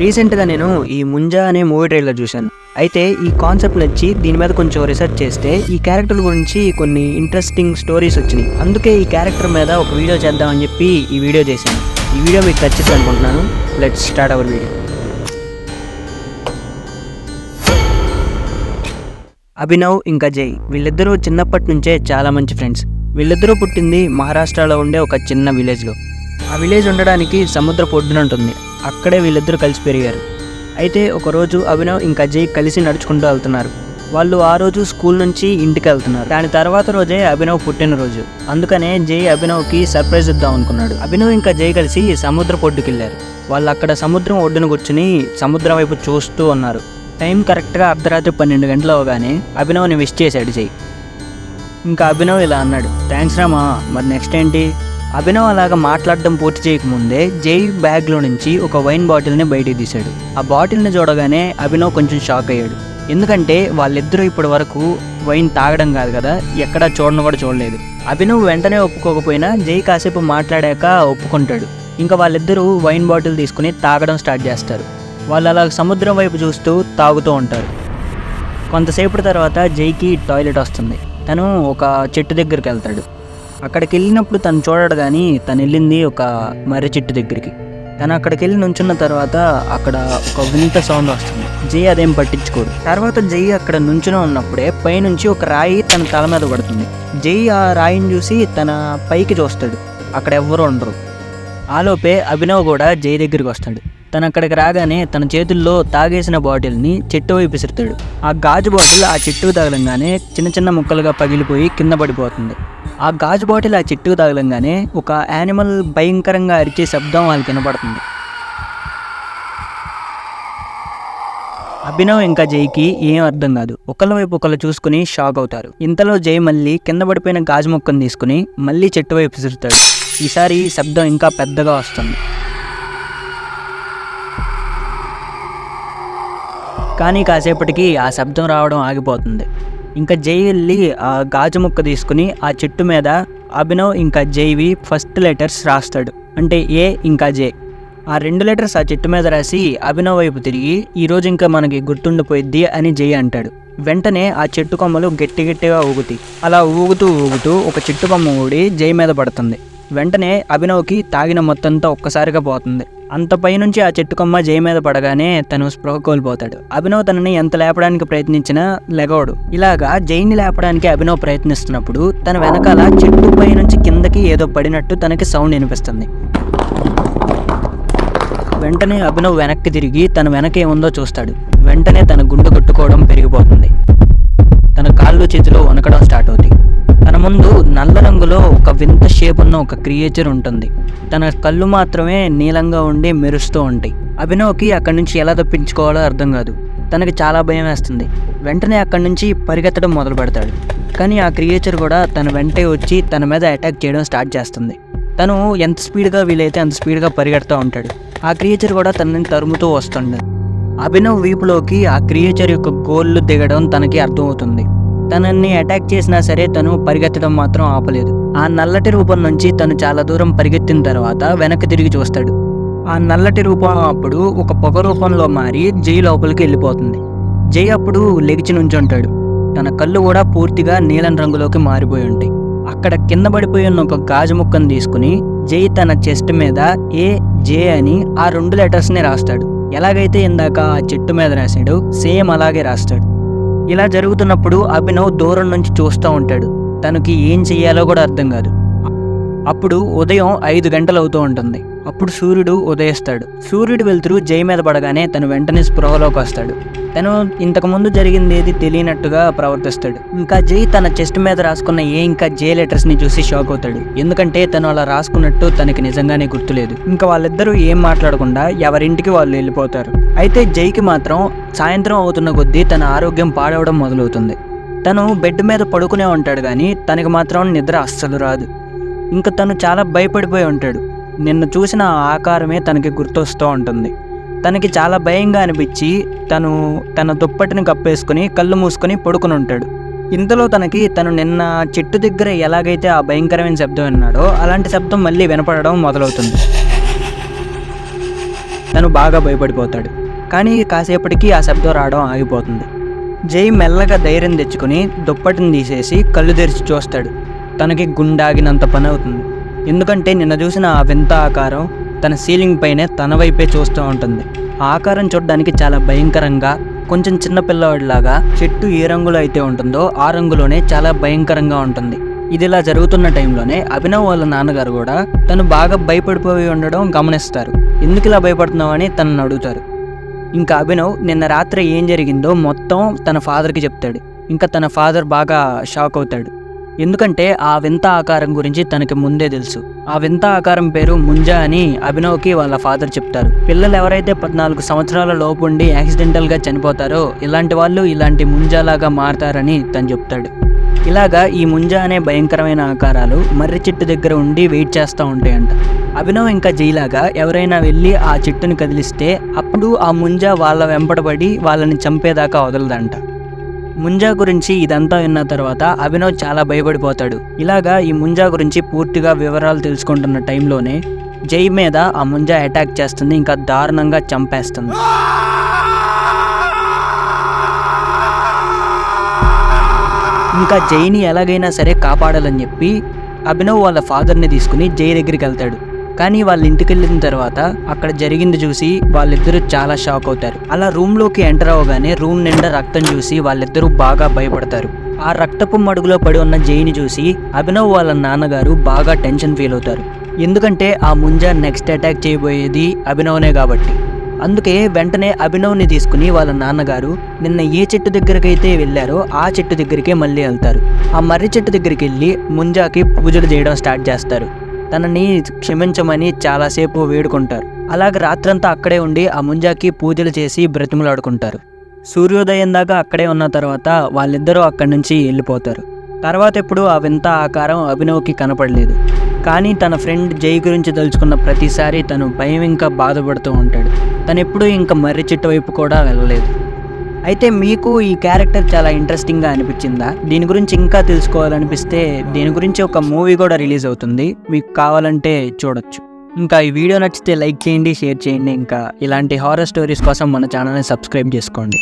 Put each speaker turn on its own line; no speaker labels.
రీసెంట్గా నేను ఈ ముంజా అనే మూవీ ట్రైలర్ చూశాను. అయితే ఈ కాన్సెప్ట్ నచ్చి దీని మీద కొంచెం రీసెర్చ్ చేస్తే ఈ క్యారెక్టర్ గురించి కొన్ని ఇంట్రెస్టింగ్ స్టోరీస్ వచ్చినాయి. అందుకే ఈ క్యారెక్టర్ మీద ఒక వీడియో చేద్దామని చెప్పి ఈ వీడియో చేశాను. ఈ వీడియో మీకు నచ్చింది అనుకుంటున్నాను. Let's start our video. Abhinav ఇంకా జై వీళ్ళిద్దరూ చిన్నప్పటి నుంచే చాలా మంచి ఫ్రెండ్స్. వీళ్ళిద్దరూ పుట్టింది మహారాష్ట్రలో ఉండే ఒక చిన్న విలేజ్లో. ఆ విలేజ్ ఉండడానికి సముద్ర ఒడ్డున ఉంటుంది. అక్కడే వీళ్ళిద్దరూ కలిసి పెరిగారు. అయితే ఒకరోజు అభినవ్ ఇంకా జై కలిసి నడుచుకుంటూ వెళ్తున్నారు. వాళ్ళు ఆ రోజు స్కూల్ నుంచి ఇంటికి వెళ్తున్నారు. దాని తర్వాత రోజే అభినవ్ పుట్టినరోజు. అందుకనే జై అభినవ్కి సర్ప్రైజ్ ఇద్దాం అనుకున్నాడు. అభినవ్ ఇంకా జై కలిసి సముద్ర ఒడ్డుకి వెళ్ళారు. వాళ్ళు అక్కడ సముద్రం ఒడ్డున కూర్చుని సముద్రం వైపు చూస్తూ ఉన్నారు. టైం కరెక్ట్గా అర్ధరాత్రి 12 గంటలు అవగానే అభినవ్ని విష్ చేశాడు జై. ఇంకా అభినవ్ ఇలా అన్నాడు, థ్యాంక్స్ రామా, మరి నెక్స్ట్ ఏంటి? అభినవ్ అలాగా మాట్లాడడం పూర్తి చేయకముందే జై బ్యాగ్లో నుంచి ఒక వైన్ బాటిల్ని బయటికి తీశాడు. ఆ బాటిల్ని చూడగానే అభినవ్ కొంచెం షాక్ అయ్యాడు. ఎందుకంటే వాళ్ళిద్దరూ ఇప్పటి వరకు వైన్ తాగడం కాదు కదా, ఎక్కడా చూడను కూడా చూడలేదు. అభినవ్ వెంటనే ఒప్పుకోకపోయినా జై కాసేపు మాట్లాడాక ఒప్పుకుంటాడు. ఇంకా వాళ్ళిద్దరూ వైన్ బాటిల్ తీసుకుని తాగడం స్టార్ట్ చేస్తారు. వాళ్ళు అలా సముద్రం వైపు చూస్తూ తాగుతూ ఉంటారు. కొంతసేపటి తర్వాత జైకి టాయిలెట్ వస్తుంది. తను ఒక చెట్టు దగ్గరికి వెళ్తాడు. అక్కడికి వెళ్ళినప్పుడు తను చూడడు, కానీ తను వెళ్ళింది ఒక మర్రి చెట్టు దగ్గరికి. తను అక్కడికి వెళ్ళి నుంచున్న తర్వాత అక్కడ ఒక వింత సౌండ్ వస్తుంది. జై అదేం పట్టించుకోడు. తర్వాత జై అక్కడ నుంచుని ఉన్నప్పుడే పైనుంచి ఒక రాయి తన తల మీద పడుతుంది. జై ఆ రాయిని చూసి తన పైకి చూస్తాడు. అక్కడ ఎవ్వరూ ఉండరు. ఆలోపే అభినవ్ కూడా జై దగ్గరికి వస్తాడు. తను అక్కడికి రాగానే తన చేతుల్లో తాగేసిన బాటిల్ని చెట్టు వైపు విసురుతాడు. ఆ గాజు బాటిల్ ఆ చెట్టుకు తగలంగానే చిన్న చిన్న ముక్కలుగా పగిలిపోయి కింద పడిపోతుంది. ఆ గాజు బాటిల్ ఆ చెట్టుకు తగలంగానే ఒక యానిమల్ భయంకరంగా అరిచే శబ్దం వాళ్ళకి వినపడుతుంది. అభినవ్ ఇంకా జైకి ఏం అర్థం కాదు. ఒకళ్ళ వైపు ఒకళ్ళు చూసుకుని షాక్ అవుతారు. ఇంతలో జై మళ్ళీ కింద పడిపోయిన గాజు ముక్కను తీసుకుని మళ్ళీ చెట్టు వైపు విసురుతాడు. ఈసారి శబ్దం ఇంకా పెద్దగా వస్తుంది. కానీ కాసేపటికి ఆ శబ్దం రావడం ఆగిపోతుంది. ఇంకా జై వెళ్ళి ఆ గాజు ముక్క తీసుకుని ఆ చెట్టు మీద అభినవ్ ఇంకా జైవి ఫస్ట్ లెటర్స్ రాస్తాడు. అంటే ఏ ఇంకా జే. ఆ 2 లెటర్స్ ఆ చెట్టు మీద రాసి అభినవ్ వైపు తిరిగి ఈరోజు ఇంకా మనకి గుర్తుండిపోయిద్ది అని జై అంటాడు. వెంటనే ఆ చెట్టు కొమ్మలు గట్టి గట్టిగా ఊగుతాయి. అలా ఊగుతూ ఒక చెట్టు కొమ్మ ఊడి జై మీద పడుతుంది. వెంటనే అభినవ్కి తాగిన మొత్తంతో ఒక్కసారిగా పోతుంది. అంత పైనుంచి ఆ చెట్టు కొమ్మ జై మీద పడగానే తను స్పృహ కోల్పోతాడు. అభినవ్ తనని ఎంత లేపడానికి ప్రయత్నించినా లెగవడు. ఇలాగా జైని లేపడానికి అభినవ్ ప్రయత్నిస్తున్నప్పుడు తన వెనకాల చెట్టు పై నుంచి కిందకి ఏదో పడినట్టు తనకి సౌండ్ వినిపిస్తుంది. వెంటనే అభినవ్ వెనక్కి తిరిగి తన వెనక ఏముందో చూస్తాడు. వెంటనే తన గుండె కొట్టుకోవడం పెరిగిపోతుంది. తన కాళ్ళు చేతిలో వణకడం స్టార్ట్ అవుతాయి. తన ముందు నల్ల రంగులో ఒక వింత షేప్ ఉన్న ఒక క్రియేచర్ ఉంటుంది. తన కళ్ళు మాత్రమే నీలంగా ఉండి మెరుస్తూ ఉంటాయి. అభినవ్కి అక్కడి నుంచి ఎలా తప్పించుకోవాలో అర్థం కాదు. తనకి చాలా భయం వేస్తుంది. వెంటనే అక్కడి నుంచి పరిగెత్తడం మొదలు పెడతాడు. కానీ ఆ క్రియేచర్ కూడా తన వెంటే వచ్చి తన మీద అటాక్ చేయడం స్టార్ట్ చేస్తుంది. తను ఎంత స్పీడ్గా వీలైతే అంత స్పీడ్గా పరిగెడుతూ ఉంటాడు. ఆ క్రియేచర్ కూడా తనని తరుముతూ వస్తుంది. అభినవ్ వీపులోకి ఆ క్రియేచర్ యొక్క గోళ్ళు దిగడం తనకి అర్థమవుతుంది. తనని అటాక్ చేసినా సరే తను పరిగెత్తడం మాత్రం ఆపలేదు. ఆ నల్లటి రూపం నుంచి తను చాలా దూరం పరిగెత్తిన తర్వాత వెనక్కి తిరిగి చూస్తాడు. ఆ నల్లటి రూపం అప్పుడు ఒక పొగ రూపంలో మారి జై లోపలికి వెళ్ళిపోతుంది. జై అప్పుడు లెగిచి నుంచుంటాడు. తన కళ్ళు కూడా పూర్తిగా నీలం రంగులోకి మారిపోయి ఉంటాయి. అక్కడ కింద పడిపోయి ఉన్న ఒక గాజు ముక్కను తీసుకుని జై తన చెస్ట్ మీద ఏ జే అని ఆ 2 లెటర్స్ని రాస్తాడు. ఎలాగైతే ఇందాక ఆ చెట్టు మీద రాశాడు సేమ్ అలాగే రాస్తాడు. ఇలా జరుగుతున్నప్పుడు అభినవ్ దూరం నుంచి చూస్తూ ఉంటాడు. తనకి ఏం చెయ్యాలో కూడా అర్థం కాదు. అప్పుడు ఉదయం 5 గంటలు అవుతూ ఉంటుంది. అప్పుడు సూర్యుడు ఉదయిస్తాడు. సూర్యుడు వెళ్తురు జై మీద పడగానే తను వెంటనే స్పృహలోకి వస్తాడు. తను ఇంతకుముందు జరిగింది ఏది తెలియనట్టుగా ప్రవర్తిస్తాడు. ఇంకా జై తన చెస్ట్ మీద రాసుకున్న ఏ ఇంకా జే లెటర్స్ని చూసి షాక్ అవుతాడు. ఎందుకంటే తను అలా రాసుకున్నట్టు తనకి నిజంగానే గుర్తులేదు. ఇంకా వాళ్ళిద్దరూ ఏం మాట్లాడకుండా ఎవరింటికి వాళ్ళు వెళ్ళిపోతారు. అయితే జైకి మాత్రం సాయంత్రం అవుతున్న కొద్దీ తన ఆరోగ్యం పాడవడం మొదలవుతుంది. తను బెడ్ మీద పడుకునే ఉంటాడు, కానీ తనకి మాత్రం నిద్ర అస్సలు రాదు. ఇంకా తను చాలా భయపడిపోయి ఉంటాడు. నిన్న చూసిన ఆకారమే తనకి గుర్తొస్తూ ఉంటుంది. తనకి చాలా భయంగా అనిపించి తన దుప్పటిని కప్పేసుకుని కళ్ళు మూసుకొని పడుకుని ఉంటాడు. ఇంతలో తను నిన్న చెట్టు దగ్గర ఎలాగైతే ఆ భయంకరమైన శబ్దం విన్నాడో అలాంటి శబ్దం మళ్ళీ వినపడడం మొదలవుతుంది. తను బాగా భయపడిపోతాడు. కానీ కాసేపటికి ఆ శబ్దం రావడం ఆగిపోతుంది. జై మెల్లగా ధైర్యం తెచ్చుకుని దుప్పటిని తీసేసి కళ్ళు తెరిచి చూస్తాడు. తనకి గుండాగినంత పని అవుతుంది. ఎందుకంటే నిన్న చూసిన ఆ వింత ఆకారం తన సీలింగ్ పైనే తన వైపే చూస్తూ ఉంటుంది. ఆ ఆకారం చూడడానికి చాలా భయంకరంగా, కొంచెం చిన్న పిల్లవాడిలాగా, చెట్టు ఏ రంగులో అయితే ఉంటుందో ఆ రంగులోనే చాలా భయంకరంగా ఉంటుంది. ఇది ఇలా జరుగుతున్న టైంలోనే అభినవ్ వాళ్ళ నాన్నగారు కూడా తను బాగా భయపడిపోయి ఉండడం గమనిస్తారు. ఎందుకు ఇలా భయపడుతున్నావు అని తనని అడుగుతారు. ఇంకా అభినవ్ నిన్న రాత్రి ఏం జరిగిందో మొత్తం తన ఫాదర్కి చెప్తాడు. ఇంకా తన ఫాదర్ బాగా షాక్ అవుతాడు. ఎందుకంటే ఆ వింత ఆకారం గురించి తనకి ముందే తెలుసు. ఆ వింత ఆకారం పేరు ముంజా అని అభినవ్కి వాళ్ళ ఫాదర్ చెప్తారు. పిల్లలు ఎవరైతే 14 సంవత్సరాల లోపు ఉండి యాక్సిడెంటల్గా చనిపోతారో ఇలాంటి వాళ్ళు ఇలాంటి ముంజాలాగా మారతారని తను చెప్తాడు. ఇలాగా ఈ ముంజా అనే భయంకరమైన ఆకారాలు మర్రి చెట్టు దగ్గర ఉండి వెయిట్ చేస్తూ ఉంటాయంట. అభినవ్ ఇంకా జైలాగా ఎవరైనా వెళ్ళి ఆ చెట్టుని కదిలిస్తే అప్పుడు ఆ ముంజా వాళ్ళ వెంబడబడి వాళ్ళని చంపేదాకా వదలదంట. ముంజా గురించి ఇదంతా విన్న తర్వాత అభినవ్ చాలా భయపడిపోతాడు. ఇలాగా ఈ ముంజా గురించి పూర్తిగా వివరాలు తెలుసుకుంటున్న టైంలోనే జై మీద ఆ ముంజా అటాక్ చేస్తుంది. ఇంకా దారుణంగా చంపేస్తుంది. ఇంకా జైని ఎలాగైనా సరే కాపాడాలని చెప్పి అభినవ్ వాళ్ళ ఫాదర్ని తీసుకుని జై దగ్గరికి వెళ్తాడు. కానీ వాళ్ళ ఇంటికి వెళ్ళిన తర్వాత అక్కడ జరిగింది చూసి వాళ్ళిద్దరూ చాలా షాక్ అవుతారు. అలా రూమ్లోకి ఎంటర్ అవ్వగానే రూమ్ నిండా రక్తం చూసి వాళ్ళిద్దరూ బాగా భయపడతారు. ఆ రక్తపు మడుగులో పడి ఉన్న జైని చూసి అభినవ్ వాళ్ళ నాన్నగారు బాగా టెన్షన్ ఫీల్ అవుతారు. ఎందుకంటే ఆ ముంజా నెక్స్ట్ అటాక్ చేయబోయేది అభినవ్నే కాబట్టి. అందుకే వెంటనే అభినవ్ని తీసుకుని వాళ్ళ నాన్నగారు నిన్న ఏ చెట్టు దగ్గరకైతే వెళ్ళారో ఆ చెట్టు దగ్గరికే మళ్ళీ వెళ్తారు. ఆ మర్రి చెట్టు దగ్గరికి వెళ్ళి ముంజాకి పూజలు చేయడం స్టార్ట్ చేస్తారు. తనని క్షమించమని చాలాసేపు వేడుకుంటారు. అలాగే రాత్రంతా అక్కడే ఉండి ఆ ముంజాకి పూజలు చేసి బ్రతిమలాడుకుంటారు. సూర్యోదయం దాకా అక్కడే ఉన్న తర్వాత వాళ్ళిద్దరూ అక్కడి నుంచి వెళ్ళిపోతారు. తర్వాత ఎప్పుడు ఆ వింత ఆకారం అభినవ్కి కనపడలేదు. కానీ తన ఫ్రెండ్ జై గురించి తలుచుకున్న ప్రతిసారి తను భయం ఇంకా బాధపడుతూ ఉంటాడు. తను ఎప్పుడూ ఇంకా మర్రి చెట్టు వైపు కూడా వెళ్ళలేదు. అయితే మీకు ఈ క్యారెక్టర్ చాలా ఇంట్రెస్టింగ్గా అనిపించిందా? దీని గురించి ఇంకా తెలుసుకోవాలనిపిస్తే దీని గురించి ఒక మూవీ కూడా రిలీజ్ అవుతుంది, మీకు కావాలంటే చూడొచ్చు. ఇంకా ఈ వీడియో నచ్చితే లైక్ చేయండి, షేర్ చేయండి. ఇంకా ఇలాంటి హారర్ స్టోరీస్ కోసం మన ఛానల్ని సబ్స్క్రైబ్ చేసుకోండి.